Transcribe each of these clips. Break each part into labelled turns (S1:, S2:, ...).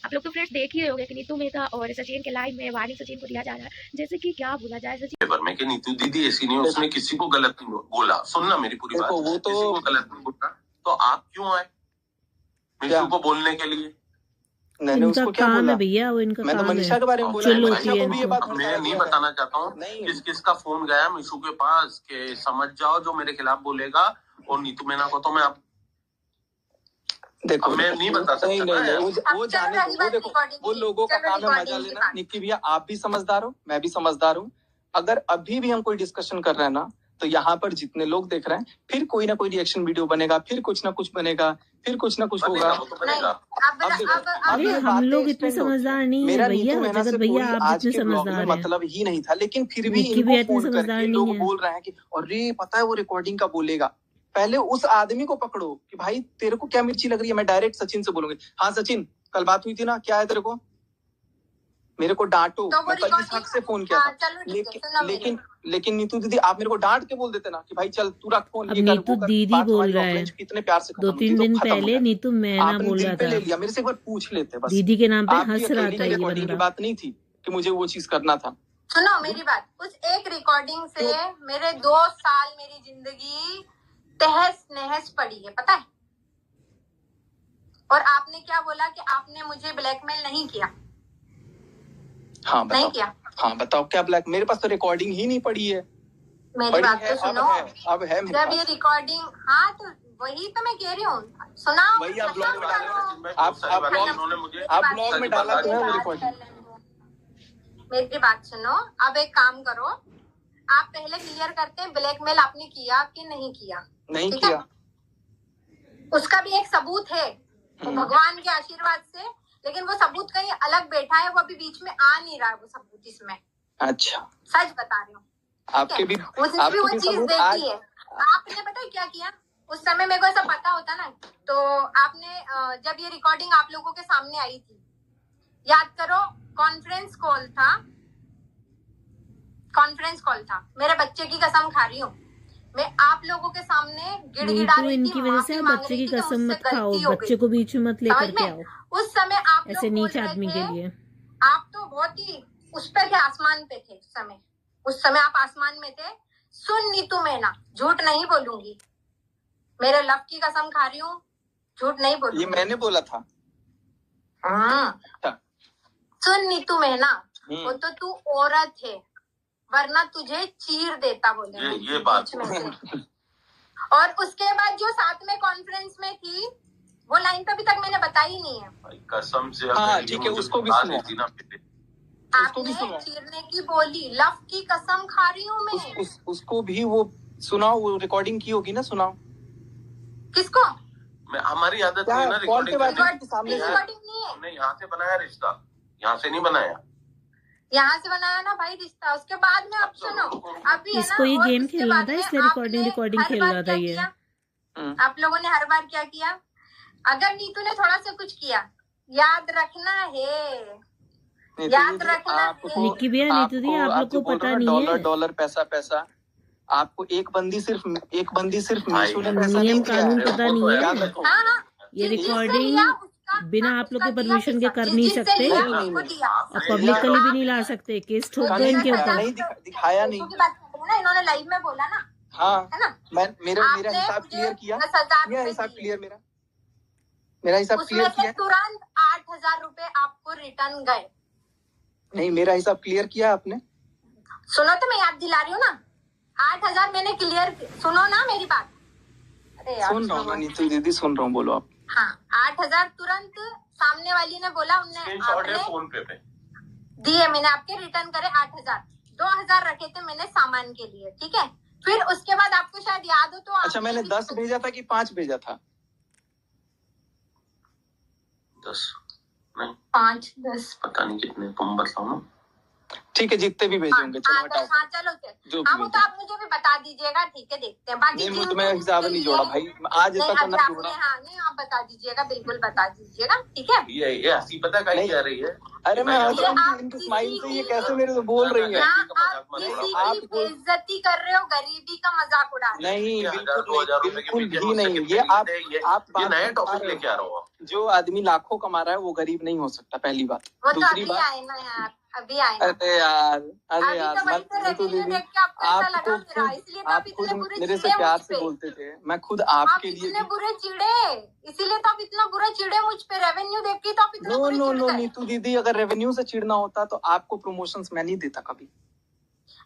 S1: आप लोग तो फ्रेंड्स देख ही रहे होंगे कि नीतू मेहता और सचिन के लाइव में वार्निंग सचिन को दिया जा रहा है, जैसे कि क्या बोला जाए सचिन
S2: पेपर में कि नीतू दीदी ऐसी नहीं, उसने किसी को गलत नहीं बोला। सुनना मेरी पूरी बात, वो तो किसी को गलत नहीं बोला, तो आप क्यों आए मीशू को बोलने के लिए?
S3: मैंने उसको क्या बोला भैया, वो इनका
S2: मैं तो मनीषा के बारे में बोला, मनीषा को भी ये बात मैं नहीं बताना चाहता हूँ किस किस का फोन गया मीशू के पास के समझ जाओ जो मेरे खिलाफ बोलेगा, और नीतू मेहता को तो मैं आप देखो मैं नहीं बता सकता। वो जाने वो देखो, वो लोगों का काम है मजा लेना। निक्की भैया आप भी समझदार हो, मैं भी समझदार हूँ। अगर अभी भी हम कोई डिस्कशन कर रहे हैं ना, तो यहाँ पर जितने लोग देख रहे हैं, फिर कोई ना कोई रिएक्शन वीडियो बनेगा, फिर कुछ ना कुछ बनेगा, फिर कुछ ना कुछ होगा।
S3: अरे हम लोग इतने समझदार नहीं है भैया, जगत भैया आप जितने समझदार हैं।
S2: मतलब ही नहीं था, लेकिन फिर भी
S3: इनको फोन करके
S2: लोग बोल रहे हैं कि अरे पता है वो रिकॉर्डिंग का बोलेगा। पहले उस आदमी को पकड़ो कि भाई तेरे को क्या मिर्ची लग रही है। मैं डायरेक्ट सचिन से बोलूंगी, हाँ सचिन कल बात हुई थी ना, क्या है तेरे को, मेरे को डांटो।
S1: तो
S2: मैं कल इस हक से फोन किया था, लेकिन नीतू दीदी आप मेरे को डांट के बोल देते ना कि भाई चल तू रख फोन।
S3: नीतू दीदी बोल रहा है,
S2: कितने प्यार से
S3: 2-3 दिन पहले नीतू मैना बोल रहा था,
S2: ले लिया मेरे से। एक बार पूछ लेते बस,
S3: दीदी के नाम पे हंस रहा था। ये
S2: रिकॉर्डिंग की बात नहीं थी कि मुझे वो चीज करना था।
S1: सुनो मेरी बात, उस एक रिकॉर्डिंग से मेरे 2 साल मेरी जिंदगी तहस नहस पड़ी है, पता है। और आपने क्या बोला कि आपने मुझे ब्लैकमेल नहीं किया।
S2: हाँ बताओ,
S1: नहीं किया।
S2: हाँ बताओ क्या ब्लैक, मेरे पास तो रिकॉर्डिंग ही नहीं पड़ी है।
S1: मेरी बात तो सुनो,
S2: अब है
S1: जब ये रिकॉर्डिंग, हाँ तो वही तो मैं कह रही हूँ, सुनाओ।
S2: वही आप ब्लॉग में डालो, आप ब्लॉग में डाला तो है वो रिकॉर्डिंग।
S1: मेरी बात सुनो, अब एक काम करो, आप पहले क्लियर करते हैं ब्लैकमेल आपने किया कि नहीं किया।
S2: नहीं किया,
S1: उसका भी एक सबूत है तो भगवान के आशीर्वाद से, लेकिन वो सबूत कहीं अलग बैठा है, वो अभी बीच में आ नहीं रहा है वो सबूत इसमें।
S2: अच्छा
S1: सच बता रही हूँ,
S2: आपके भी
S1: उसने भी वो चीज देखी है। आपने पता है क्या किया उस समय, मेरे को ऐसा पता होता ना, तो आपने जब ये रिकॉर्डिंग आप लोगों के सामने आई थी, याद करो कॉन्फ्रेंस कॉल था, मेरे बच्चे की कसम खा रही हूँ मैं, आप लोगों के सामने गिड़गिड़ा रही थी,
S3: इनकी वजह से बच्चे की कसम मत खाओ, बच्चे को बीच में मत लेकर के आओ
S1: उस समय। आप
S3: ऐसे नीच आदमी के लिए,
S1: आप तो बहुत ही उस पे थे, आसमान पे थे उस समय आप आसमान में थे। सुन नीतू मेहता, झूठ नहीं बोलूंगी, मेरे लव की कसम खा रही हूँ, झूठ नहीं बोलूंगी।
S2: ये मैंने बोला था।
S1: सुन नीतू मेहता, वो तो तू औरत है, वरना तुझे चीर देता बोले
S2: ये बात
S1: में से। और उसके बाद जो साथ में कॉन्फ्रेंस में थी, वो लाइन तो अभी तक मैंने बताई नहीं है।
S2: कसम से हाँ ठीक है, उसको भी सुनो।
S1: आपने चीरने की बोली, लव की कसम खा रही हूँ मैं।
S2: उसको भी वो सुनाओ, वो रिकॉर्डिंग की होगी ना, सुनाओ।
S1: किसको?
S2: हमारी आदत है ना रिकॉर्डिंग
S1: नहीं है,
S2: हमने यहाँ से बनाया रिश्ता, यहाँ से नहीं बनाया।
S1: यहाँ से बनाया ना भाई रिश्ता। उसके बाद में अब सुनो, अभी
S3: इसको ये गेम खेलना था, इसलिए रिकॉर्डिंग खेल रहा था ये।
S1: आप लोगों ने हर बार क्या किया, अगर नीतू ने थोड़ा सा कुछ किया, याद रखना है, याद रखना।
S3: निक्की भैया, नीतू दी आप लोग को पता नहीं है,
S2: डॉलर पैसा आपको एक बंदी सिर्फ मीशू ने पैसा
S3: नियम कानून पता नहीं है।
S1: हाँ,
S3: ये रिकॉर्डिंग बिना आप लोग के परमिशन के कर नहीं सकते, और पब्लिकली भी नहीं ला सकते, केस ठोक दो इनके ऊपर।
S2: दिखाया नहीं
S1: ना, इन्होंने लाइव में बोला ना।
S2: हाँ
S1: है ना,
S2: मेरा हिसाब क्लियर किया, हिसाब क्लियर मेरा हिसाब क्लियर किया।
S1: तुरंत 8,000 रुपए आपको रिटर्न गए।
S2: नहीं, मेरा हिसाब क्लियर किया आपने।
S1: सुनो तो मैं याद दिला रही हूँ ना, 8,000 मैंने क्लियर, सुनो ना मेरी बात। अरे यार
S2: सुन रहा हूँ नीतू दीदी, सुन रहा हूँ, बोलो आप।
S1: हाँ, 8,000 तुरंत सामने वाली ने बोला, उनने
S2: फोन पे
S1: दिए, मैंने आपके रिटर्न करे 8,000। 2,000 रखे थे मैंने सामान के लिए, ठीक है। फिर उसके बाद आपको शायद याद हो तो
S2: अच्छा, मैंने 10 भेजा था कि 5 भेजा था? 10 नहीं,
S1: 5-10
S2: पता नहीं कितने, तुम बताओ ना। ठीक है, जितने भी भेजेंगे चलो हटाओ।
S1: हाँ चलो
S2: जो
S1: हाँ वो तो आप मुझे भी बता दीजिएगा, ठीक है देखते हैं। बाकी
S2: नहीं, मैं हिसाब नहीं जोड़ा भाई, आज तक
S1: नहीं जोड़ा। हाँ नहीं आप बता दीजिएगा, बिल्कुल बता दीजिएगा, ठीक है।
S4: ये हंसी पता कहीं जा रही है?
S2: अरे मैं इनके स्माइल से ये कैसे मेरे से बोल रही है?
S1: आप किसी की बेइज्जती कर रहे हो, गरीबी का मजाक उड़ा रहे हो।
S2: नहीं बिल्कुल भी नहीं। ये आप
S4: नया टॉपिक लेके आ रहा हूँ।
S2: जो आदमी लाखों कमा रहा है वो गरीब नहीं हो सकता, पहली बात।
S1: वो तो अभी आए ना यार, अभी आए।
S2: अरे यार आप खुद मेरे से प्यार से बोलते थे, मैं खुद आपके लिए
S1: इतने बुरे चिड़े, इसीलिए तो आप इतना बुरा चिड़े मुझ पे। रेवेन्यू देख के तो आप इतना
S2: नो नीतू दीदी, अगर रेवेन्यू से चिड़ना होता तो आपको प्रमोशंस मैं नहीं देता कभी।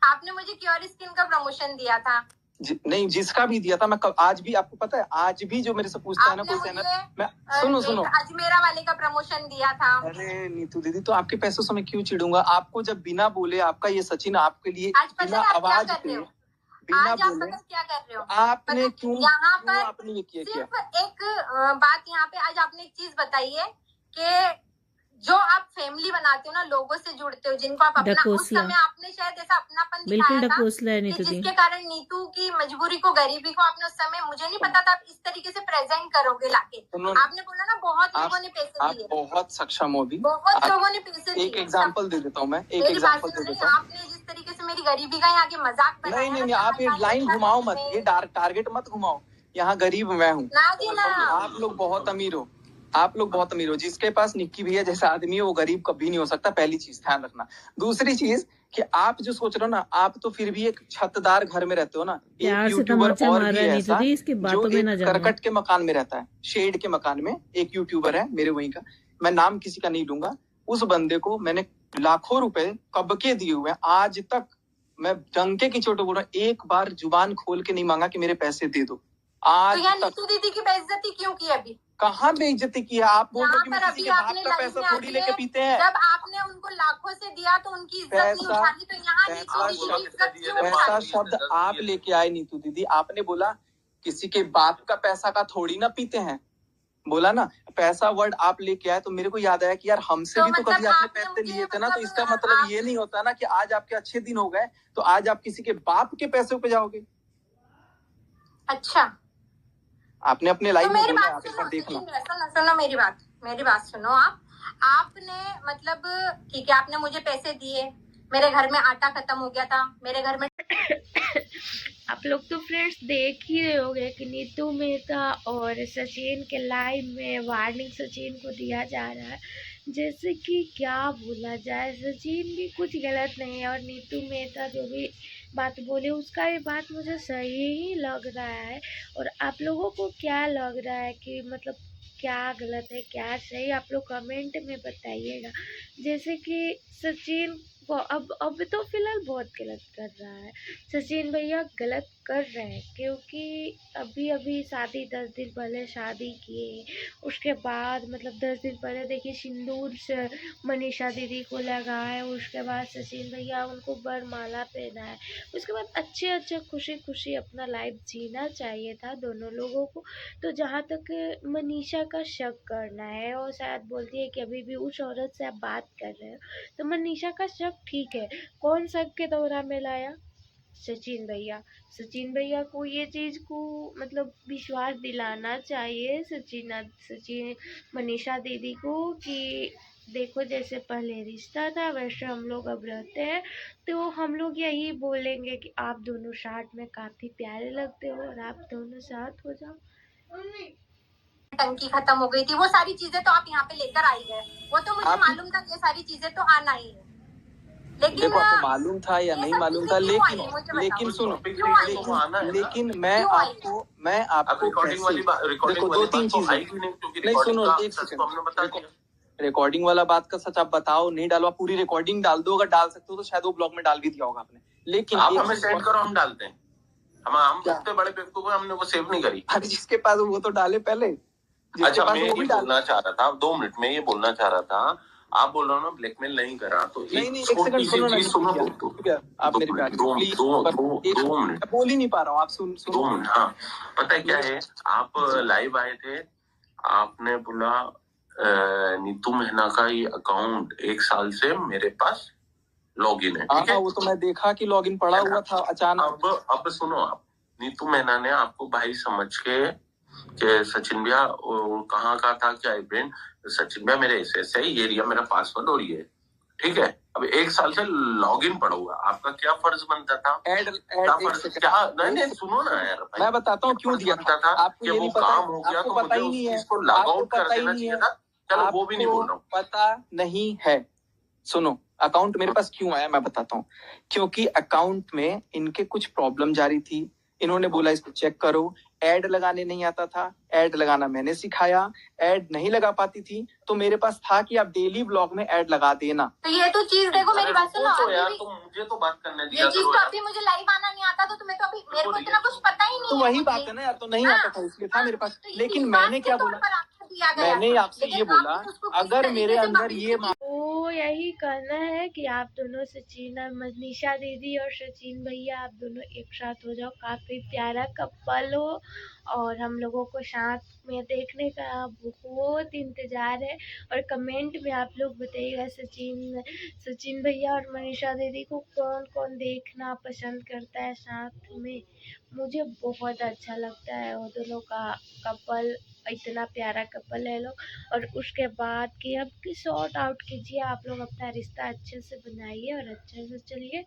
S1: आपने मुझे क्योर स्किन का प्रमोशन दिया था।
S2: नहीं, जिसका भी दिया था मैं आज भी, आपको पता है आज भी जो मेरे से पूछता है ना कोई सेनर, मैं सुनो
S1: अजमेरा वाले का प्रमोशन दिया था।
S2: अरे नीतू दीदी, तो आपके पैसों से मैं क्यों चिढ़ूंगा? आपको जब बिना बोले आपका ये सचिन आपके लिए बिना आवाज पे बिना बोले
S1: क्या कर रहे हो
S2: आपने क्यों
S1: यहाँ पर
S2: आपने ये किया?
S1: सिर्फ एक बात यहाँ पे आज आपने एक चीज बताई है कि जो आप फैमिली बनाते हो ना, लोगों से जुड़ते हो, जिनको आप अपना, उस समय आपने शायद ऐसा अपनापन दिखाया था कि जिसके कारण नीतू की मजबूरी को, गरीबी को आपने उस समय, मुझे नहीं पता था आप इस तरीके से प्रेजेंट करोगे लाके। आपने बोला ना बहुत लोगों ने पैसे दिए,
S2: बहुत सक्षम हो भी,
S1: बहुत लोगों ने पैसे दिए।
S2: एक एग्जाम्पल दे देता हूँ मैं, एक एग्जाम्पल दे देता हूँ।
S1: आपने जिस तरीके से मेरी गरीबी का यहाँ के मजाक बनाया,
S2: नहीं आप ये लाइन घुमाओ मत, ये टारगेट मत घुमाओ। यहाँ गरीब मैं हूँ, आप लोग बहुत अमीर हो, आप लोग बहुत अमीर हो। जिसके पास निक्की भैया जैसा आदमी है वो गरीब कभी नहीं हो सकता, पहली चीज ध्यान रखना। दूसरी चीज कि आप जो सोच रहे हो ना, आप तो फिर भी एक छतदार घर में रहते हो ना। एक यूट्यूबर और भी ऐसा जो एक करकट के मकान में रहता है, शेड के मकान में एक यूट्यूबर है मेरे वहीं का, मैं नाम किसी का नहीं लूंगा। उस बंदे को मैंने लाखों रुपए कब के दिए हुए हैं, आज तक मैं डंके की चोट बोल रहा हूँ, एक बार जुबान खोल के नहीं मांगा कि मेरे पैसे दे दो। आज
S1: तो नीतू दीदी की बेइज्जती क्यों की? अभी
S2: कहाँ बेइज्जती की है? आप बोल रहे हो किसी के बाप का पैसा थोड़ी लेके पीते हैं।
S1: जब आपने उनको लाखों से दिया तो उनकी इज्जत नहीं उठाई, तो यहाँ नीतू दीदी की इज्जत क्यों उठाई?
S2: पैसा शब्द आप लेके आए नीतू दीदी, आपने बोला किसी के बाप का पैसा का थोड़ी ना पीते हैं, बोला ना पैसा वर्ड आप लेके आए, तो मेरे को याद आया कि यार हमसे भी तो कभी आपने पैसे लिए थे ना। तो इसका मतलब ये नहीं होता ना कि आज आपके अच्छे दिन हो गए तो आज आप किसी के बाप के पैसों पे जाओगे।
S1: अच्छा,
S2: आपने अपने लाइफ में
S1: बोला, आप एक बार देखना। सुनो मेरी बात सुनो। आपने मतलब ठीक है, आपने मुझे पैसे दिए, मेरे घर में आटा खत्म हो गया था, मेरे घर में
S5: आप लोग तो फ्रेंड्स देख ही रहे होंगे कि नीतू मेहता और सचिन के लाइव में वार्निंग सचिन को दिया जा रहा है। जैसे कि क्या बोला जाए, सचिन भी कुछ गलत नहीं है और नीतू मेहता जो भी बात बोले उसका ये बात मुझे सही ही लग रहा है। और आप लोगों को क्या लग रहा है कि मतलब क्या गलत है क्या सही, आप लोग कमेंट में बताइएगा। जैसे कि सचिन को अब तो फिलहाल बहुत गलत कर रहा है, सचिन भैया गलत कर रहे हैं, क्योंकि अभी शादी 10 दिन पहले शादी किए, उसके बाद मतलब 10 दिन पहले देखिए सिंदूर से मनीषा दीदी को लगाए, उसके बाद सचिन भैया उनको वरमाला पहनाए, उसके बाद अच्छे खुशी अपना लाइफ जीना चाहिए था दोनों लोगों को। तो जहाँ तक मनीषा का शक करना है और शायद बोलती है कि अभी भी उस औरत से आप बात कर रहे हो, तो मनीषा का शक ठीक है, कौन शक के दौरान में लाया? सचिन भैया को ये चीज़ को मतलब विश्वास दिलाना चाहिए सचिन मनीषा दीदी को कि देखो जैसे पहले रिश्ता था वैसे हम लोग अब रहते हैं। तो हम लोग यही बोलेंगे कि आप दोनों साथ में काफ़ी प्यारे लगते हो और आप दोनों साथ हो जाओ।
S1: टंकी खत्म हो गई थी, वो सारी चीजें तो आप यहाँ पे लेकर आई है, वो तो मुझे मालूम था, ये सारी चीजें तो आना ही है। लेकिन
S2: देखो आपको मालूम था या नहीं मालूम था, लेकिन सुनो, लेकिन मैं आपको देखो 2-3 चीजें नहीं, सुनो एक सेकंड, रिकॉर्डिंग वाला बात का सच आप बताओ, नहीं डालो, आप पूरी रिकॉर्डिंग डाल दो, अगर डाल सकते हो तो शायद वो ब्लॉग में डाल भी दिया होगा आपने, लेकिन
S4: आप हमें सेंड करो, हम डालते हैं। हम इतने बड़े व्यक्ति को हमने वो सेव नहीं करी।
S2: अरे जिसके पास वो तो डाले पहले।
S4: अच्छा, मैं ये बोलना चाह रहा था, 2 मिनट में ये बोलना चाह रहा था, आप बोल रहे हो ना ब्लैकमेल नहीं करा, तो
S2: नहीं, एक सेकंड सुनो ना, आप मेरी बात
S4: दो मिनट
S2: बोल ही नहीं पा रहा हूँ, आप सुन
S4: 2 मिनट। हाँ, पता है क्या है, आप लाइव आए थे, आपने बोला नीतू मेहना का ये अकाउंट 1 साल से मेरे पास लॉगिन है,
S2: हाँ
S4: ठीक है?
S2: वो तो मैं देखा कि लॉगिन पड़ा हुआ था अचानक।
S4: अब सुनो आप, नीतू मैना ने आपको भाई समझ के सचिन भैया कहाँ का था, क्या इवेंट, सचिन भैया मेरे ऐसे ही, ये रिया मेरा पासवर्ड और ये, ठीक है? अब 1 साल से लॉगिन पड़ा हुआ, आपका क्या फर्ज बनता था? नहीं सुनो ना यार,
S2: मैं बताता हूँ क्यों दिया था। आपको ये नहीं पता,
S4: काम हो गया तो
S2: पता ही नहीं है,
S4: इसको लॉग आउट कर देना चाहिए था। चलो वो भी नहीं बोल रहा हूँ,
S2: पता नहीं है। सुनो, अकाउंट मेरे पास क्यों आया मैं बताता हूँ। क्योंकि अकाउंट में इनके कुछ प्रॉब्लम जारी थी, इन्होंने बोला इसको चेक करो। ऐड लगाने नहीं आता था, ऐड लगाना मैंने सिखाया। ऐड नहीं लगा पाती थी तो मेरे पास था कि आप डेली ब्लॉग में ऐड लगा देना।
S1: तो ये तो चीज देखो, मेरी बात सुनो
S4: यार, तो मुझे तो बात करने दिया
S1: ये चीज तो अभी मुझे लाइव आना नहीं आता, तो तुम्हें तो अभी मेरे को इतना कुछ पता ही नहीं
S2: तो
S1: है।
S2: वही बात है ना यार, तो नहीं आता था इसलिए था मेरे पास। लेकिन मैंने क्या बोला, मैंने आपसे ये बोला अगर मेरे अंदर ये
S5: तो यही कहना है कि आप दोनों सचिन और मनीषा दीदी और सचिन भैया, आप दोनों एक साथ हो जाओ, काफी प्यारा कपल हो और हम लोगों को साथ में देखने का बहुत इंतजार है। और कमेंट में आप लोग बताइएगा सचिन भैया और मनीषा दीदी को कौन कौन देखना पसंद करता है साथ में। मुझे बहुत अच्छा लगता है वो दोनों का कपल, इतना प्यारा कपल है लोग। और उसके बाद कि अब की सॉर्ट आउट कीजिए, आप लोग अपना रिश्ता अच्छे से बनाइए और अच्छे से चलिए,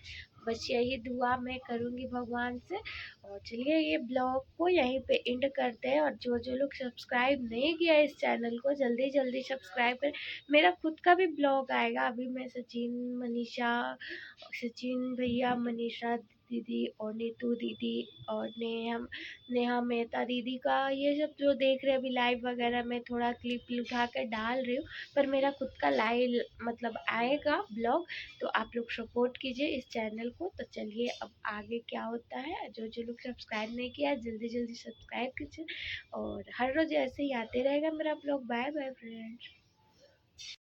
S5: बस यही दुआ मैं करूँगी भगवान से। और चलिए ये ब्लॉग को यहीं पे एंड करते हैं, और जो लोग सब्सक्राइब नहीं किया इस चैनल को जल्दी जल्दी सब्सक्राइब करें। मेरा खुद का भी ब्लॉग आएगा, अभी मैं सचिन भैया, मनीषा दीदी और नीतू दीदी और नेहा मेहता दीदी का, ये सब जो देख रहे हैं अभी लाइव वगैरह में थोड़ा क्लिप उठा कर डाल रही हूँ, पर मेरा खुद का लाइव मतलब आएगा ब्लॉग, तो आप लोग सपोर्ट कीजिए इस चैनल को। तो चलिए अब आगे क्या होता है, जो लोग सब्सक्राइब नहीं किया जल्दी जल्दी सब्सक्राइब कीजिए, और हर रोज ऐसे ही आते रहेगा मेरा ब्लॉग। Bye bye friends.